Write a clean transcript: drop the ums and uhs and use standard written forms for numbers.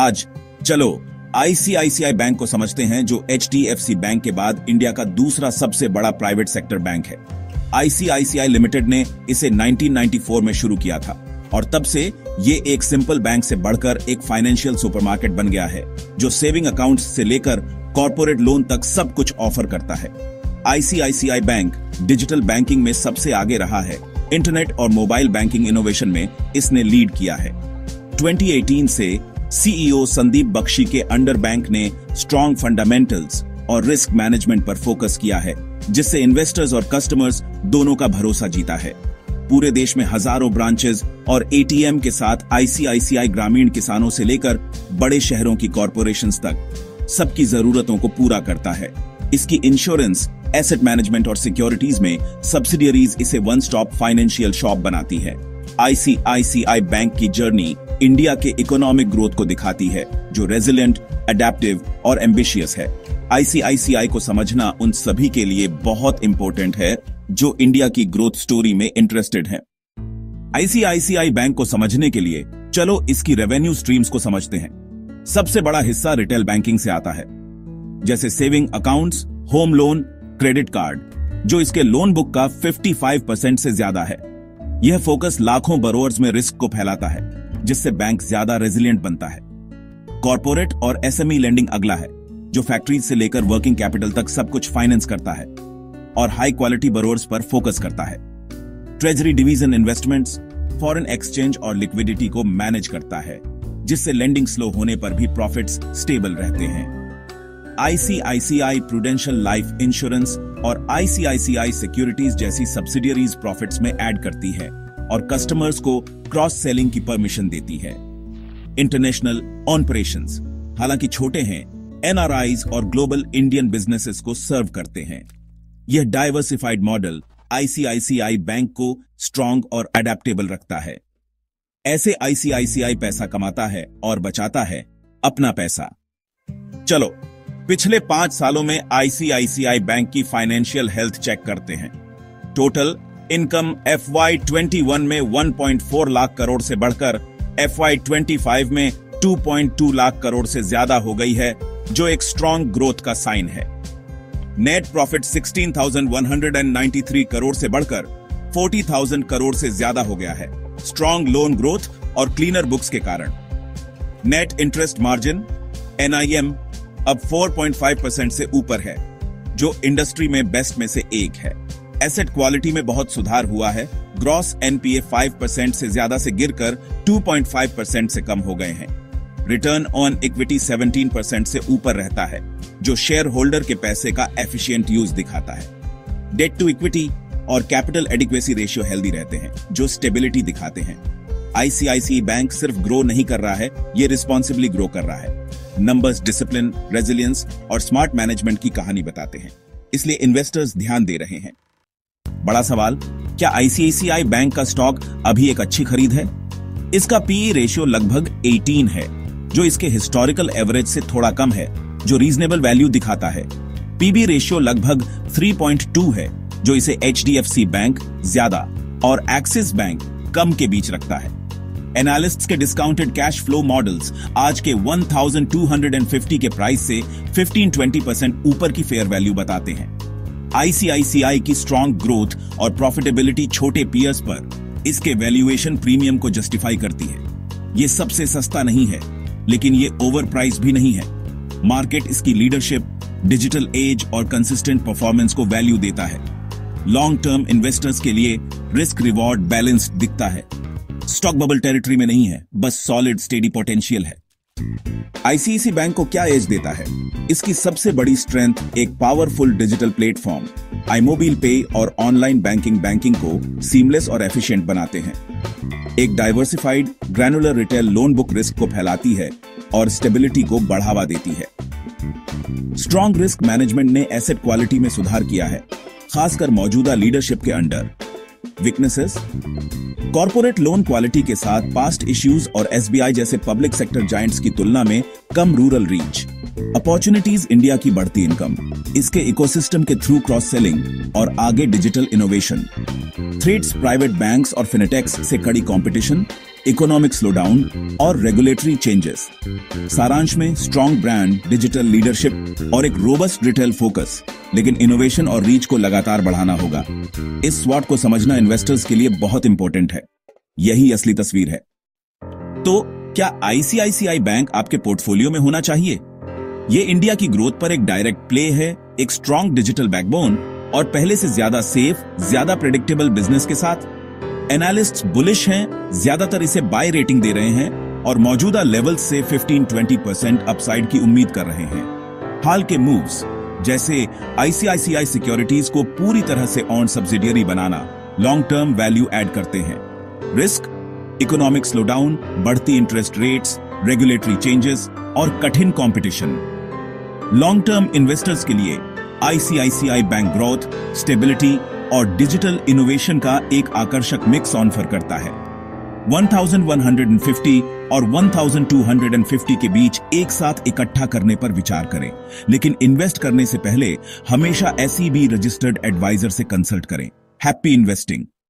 आज चलो ICICI bank को समझते हैं, जो एचडीएफसी बैंक के बाद इंडिया का दूसरा सबसे बड़ा प्राइवेट सेक्टर बैंक है। आईसीआईसीआई लिमिटेड ने इसे 1994 में शुरू किया था और तब से ये एक सिंपल बैंक से बढ़कर एक फाइनेंशियल सुपरमार्केट बन गया है, जो सेविंग अकाउंट्स से लेकर कॉर्पोरेट लोन तक सब कुछ ऑफर करता है। आईसीआईसीआई बैंक डिजिटल बैंकिंग में सबसे आगे रहा है। इंटरनेट और मोबाइल बैंकिंग इनोवेशन में इसने लीड किया है। 2018 से सीईओ संदीप बख्शी के अंडर बैंक ने स्ट्रॉन्ग फंडामेंटल्स और रिस्क मैनेजमेंट पर फोकस किया है, जिससे इन्वेस्टर्स और कस्टमर्स दोनों का भरोसा जीता है। पूरे देश में हजारों ब्रांचेस और एटीएम के साथ आईसीआईसीआई ग्रामीण किसानों से लेकर बड़े शहरों की कॉरपोरेशंस तक सबकी जरूरतों को पूरा करता है। इसकी इंश्योरेंस, एसेट मैनेजमेंट और सिक्योरिटीज में सब्सिडियरीज इसे वन स्टॉप फाइनेंशियल शॉप बनाती है। आईसीआईसीआई बैंक की जर्नी इंडिया के इकोनॉमिक ग्रोथ को दिखाती है, जो रेजिलिएंट, अडेप्टिव और एम्बिशियस है। आईसीआईसीआई को समझना उन सभी के लिए बहुत इंपॉर्टेंट है जो इंडिया की ग्रोथ स्टोरी में इंटरेस्टेड हैं। आईसीआईसीआई बैंक को समझने के लिए चलो इसकी रेवेन्यू स्ट्रीम्स को समझते हैं। सबसे बड़ा हिस्सा रिटेल बैंकिंग से आता है, जैसे saving accounts, home loan, credit card, जो इसके लोन बुक का 55% से ज्यादा है। यह फोकस लाखों बोरोअर्स में रिस्क को फैलाता है, जिससे बैंक ज्यादा रेजिलिएंट बनता है। कॉर्पोरेट और एसएमई लेंडिंग अगला है, जो फैक्ट्रीज से लेकर वर्किंग कैपिटल तक सब कुछ फाइनेंस करता है और हाई क्वालिटी बोरोअर्स पर फोकस करता है। Treasury division investments, foreign exchange और लिक्विडिटी को मैनेज करता है, जिससे लेंडिंग स्लो होने पर भी प्रॉफिट्स स्टेबल रहते हैं। आईसीआईसीआई प्रूडेंशियल लाइफ इंश्योरेंस और आईसीआईसीआई सिक्योरिटीज जैसी सब्सिडियरीज प्रॉफिट्स में ऐड करती है और कस्टमर्स को क्रॉस सेलिंग की परमिशन देती है। इंटरनेशनल ऑपरेशंस हालांकि छोटे हैं, एनआरआईज और ग्लोबल इंडियन बिजनेसेस को सर्व करते हैं। यह डाइवर्सिफाइड मॉडल आईसीआईसीआई बैंक को स्ट्रॉन्ग और अडेप्टेबल रखता है। ऐसे आईसीआईसीआई पैसा कमाता है और बचाता है अपना पैसा। चलो पिछले 5 सालों में आईसीआईसीआई बैंक की फाइनेंशियल हेल्थ चेक करते हैं। टोटल इनकम FY21 में 1.4 लाख करोड़ से बढ़कर FY25 में 2.2 लाख करोड़ से ज्यादा हो गई है, जो एक स्ट्रॉन्ग ग्रोथ का साइन है। नेट प्रॉफिट 16,193 करोड़ से बढ़कर 40,000 करोड़ से ज्यादा हो गया है, स्ट्रॉन्ग लोन ग्रोथ और क्लीनर बुक्स के कारण। नेट इंटरेस्ट मार्जिन NIM अब 4.5% से ऊपर है, जो इंडस्ट्री में बेस्ट में से एक है। एसेट क्वालिटी में बहुत सुधार हुआ है। ग्रॉस NPA 5% से ज्यादा से गिरकर 2.5% से कम हो गए हैं। रिटर्न ऑन इक्विटी 17% से ऊपर रहता है, जो शेयर होल्डर के पैसे का एफिशिएंट यूज दिखाता है। डेट टू इक्विटी और कैपिटल एडिक्वेसी रेशियो हेल्दी रहते हैं, जो स्टेबिलिटी दिखाते हैं। आईसीआईसीआई बैंक सिर्फ ग्रो नहीं कर रहा है, ये रिस्पॉन्सिबली ग्रो कर रहा है। नंबर्स डिसिप्लिन, रेजिलियंस और स्मार्ट मैनेजमेंट की कहानी बताते हैं, इसलिए इन्वेस्टर्स ध्यान दे रहे हैं। बड़ा सवाल, क्या आईसीआईसीआई बैंक का स्टॉक अभी एक अच्छी खरीद है? इसका पीई रेशियो लगभग 18 है, जो इसके हिस्टोरिकल एवरेज से थोड़ा कम है, जो रीजनेबल वैल्यू दिखाता है। पीबी रेशियो लगभग 3.2 है, जो इसे एचडीएफसी बैंक ज्यादा और एक्सिस बैंक कम के बीच रखता है। एनालिस्ट्स के डिस्काउंटेड कैश फ्लो मॉडल्स आज के 1250 के प्राइस से 15-20% ऊपर की फेयर वैल्यू बताते हैं। आईसीआईसीआई की स्ट्रॉन्ग ग्रोथ और प्रॉफिटेबिलिटी छोटे पीयर्स पर इसके वैल्यूएशन प्रीमियम को जस्टिफाई करती है। ये सबसे सस्ता नहीं है, लेकिन ये ओवर प्राइस भी नहीं है। मार्केट इसकी लीडरशिप, डिजिटल एज और कंसिस्टेंट परफॉर्मेंस को वैल्यू देता है। लॉन्ग टर्म इन्वेस्टर्स के लिए रिस्क रिवॉर्ड बैलेंस्ड दिखता है। स्टॉक बबल टेरिटरी में नहीं है, बस सॉलिड स्टेडी पोटेंशियल है। आईसीआईसीआई बैंक को क्या एज देता है? इसकी सबसे बड़ी स्ट्रेंथ एक पावरफुल डिजिटल प्लेटफॉर्म iMobile पे और ऑनलाइन बैंकिंग को सीमलेस और एफिशिएंट बनाते हैं। एक diversified granular retail loan book risk को फैलाती है और स्टेबिलिटी को बढ़ावा देती है। स्ट्रॉन्ग रिस्क मैनेजमेंट ने एसेट क्वालिटी में सुधार किया है, खासकर मौजूदा लीडरशिप के under. Weaknesses, corporate loan quality के साथ पास्ट इश्यूज और एसबीआई जैसे पब्लिक सेक्टर जायंट्स की तुलना में कम रूरल रीच। अपॉर्चुनिटीज, इंडिया की बढ़ती इनकम, इसके इकोसिस्टम के थ्रू क्रॉस सेलिंग और आगे digital innovation. Threats, private banks और फिनेटेक्स से कड़ी कंपटीशन, इकोनॉमिक स्लोडाउन और रेगुलेटरी चेंजेस। सारांश में स्ट्रॉन्ग ब्रांड, डिजिटल लीडरशिप और एक रोबस्ट रिटेल फोकस, लेकिन इनोवेशन और रीच को लगातार बढ़ाना होगा। इस स्वॉट को समझना इन्वेस्टर्स के लिए बहुत इंपॉर्टेंट है। यही असली तस्वीर है। तो क्या आईसीआईसीआई बैंक आपके पोर्टफोलियो में होना चाहिए? ये इंडिया की ग्रोथ पर एक डायरेक्ट प्ले है, एक स्ट्रॉन्ग डिजिटल बैकबोन और पहले से ज्यादा सेफ, ज्यादा प्रेडिक्टेबल बिजनेस के साथ। एनालिस्ट्स बुलिश हैं, ज्यादातर इसे बाय रेटिंग दे रहे हैं और मौजूदा लेवल से 15-20% अपसाइड की उम्मीद कर रहे हैं। हाल के मूव्स जैसे आईसीआईसीआई सिक्योरिटीज को पूरी तरह से on subsidiary banana long term value add करते हैं। रिस्क, इकोनॉमिक स्लोडाउन, बढ़ती इंटरेस्ट रेट्स, रेगुलेटरी चेंजेस और कठिन कंपटीशन। लॉन्ग टर्म इन्वेस्टर्स के लिए आईसीआईसीआई बैंक ग्रोथ, स्टेबिलिटी और डिजिटल इनोवेशन का एक आकर्षक मिक्स ऑफर करता है। 1150 और 1250 के बीच एक साथ इकट्ठा करने पर विचार करें, लेकिन इन्वेस्ट करने से पहले हमेशा SEBI रजिस्टर्ड एडवाइजर से कंसल्ट करें। Happy investing.